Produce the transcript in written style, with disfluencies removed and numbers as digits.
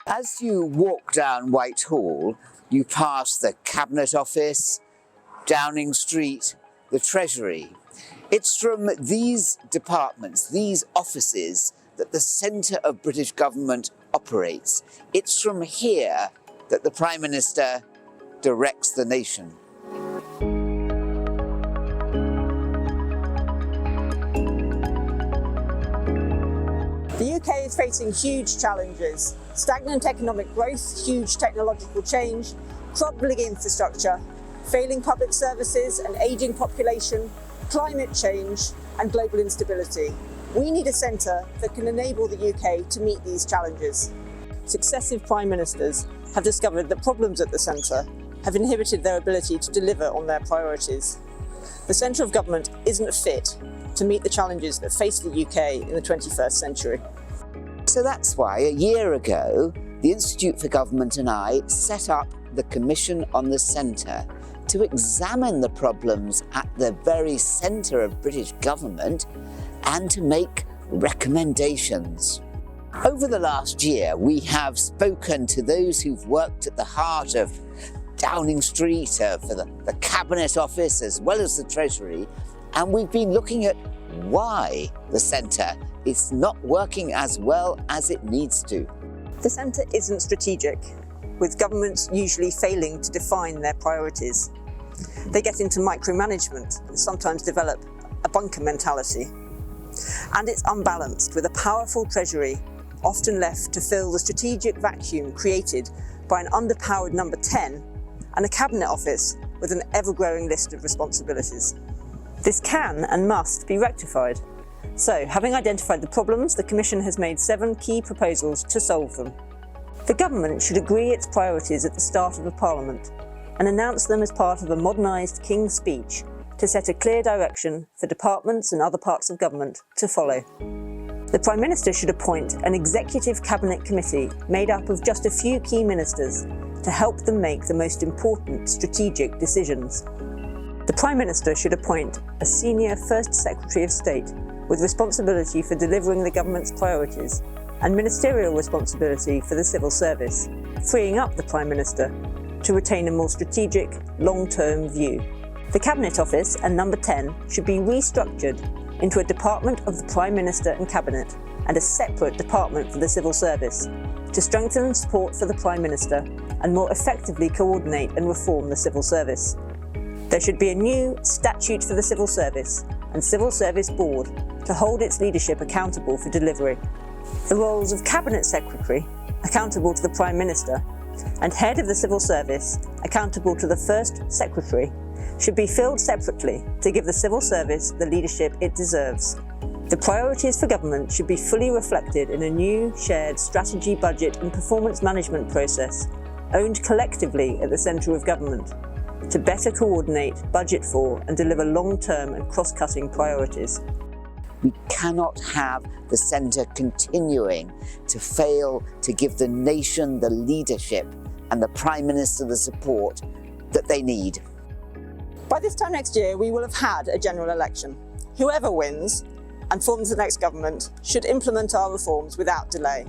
As you walk down Whitehall, you pass the Cabinet Office, Downing Street, the Treasury. It's from these departments, these offices, that the centre of British government operates. It's from here that the Prime Minister directs the nation. The UK is facing huge challenges: stagnant economic growth, huge technological change, crumbling infrastructure, failing public services, an ageing population, climate change and global instability. We need a centre that can enable the UK to meet these challenges. Successive Prime Ministers have discovered that problems at the centre have inhibited their ability to deliver on their priorities. The centre of government isn't fit to meet the challenges that face the UK in the 21st century. So that's why a year ago, the Institute for Government and I set up the Commission on the Centre to examine the problems at the very centre of British government and to make recommendations. Over the last year, we have spoken to those who've worked at the heart of Downing Street, for the Cabinet Office as well as the Treasury, and we've been looking at why the centre is not working as well as it needs to. The centre isn't strategic, with governments usually failing to define their priorities. They get into micromanagement and sometimes develop a bunker mentality. And it's unbalanced, with a powerful Treasury often left to fill the strategic vacuum created by an underpowered number 10 and a Cabinet Office with an ever-growing list of responsibilities. This can and must be rectified. So, having identified the problems, the Commission has made 7 key proposals to solve them. The government should agree its priorities at the start of a parliament and announce them as part of a modernised King's Speech to set a clear direction for departments and other parts of government to follow. The Prime Minister should appoint an executive cabinet committee made up of just a few key ministers to help them make the most important strategic decisions. The Prime Minister should appoint a senior First Secretary of State with responsibility for delivering the government's priorities and ministerial responsibility for the civil service, freeing up the Prime Minister to retain a more strategic, long-term view. The Cabinet Office and number 10 should be restructured into a department of the Prime Minister and Cabinet and a separate department for the civil service to strengthen support for the Prime Minister and more effectively coordinate and reform the civil service. There should be a new statute for the civil service and Civil Service Board to hold its leadership accountable for delivery. The roles of Cabinet Secretary, accountable to the Prime Minister, and Head of the Civil Service, accountable to the First Secretary, should be filled separately to give the civil service the leadership it deserves. The priorities for government should be fully reflected in a new shared strategy, budget and performance management process, owned collectively at the centre of government, to better coordinate, budget for and deliver long-term and cross-cutting priorities. We cannot have the centre continuing to fail to give the nation the leadership and the Prime Minister the support that they need. By this time next year, we will have had a general election. Whoever wins and forms the next government should implement our reforms without delay.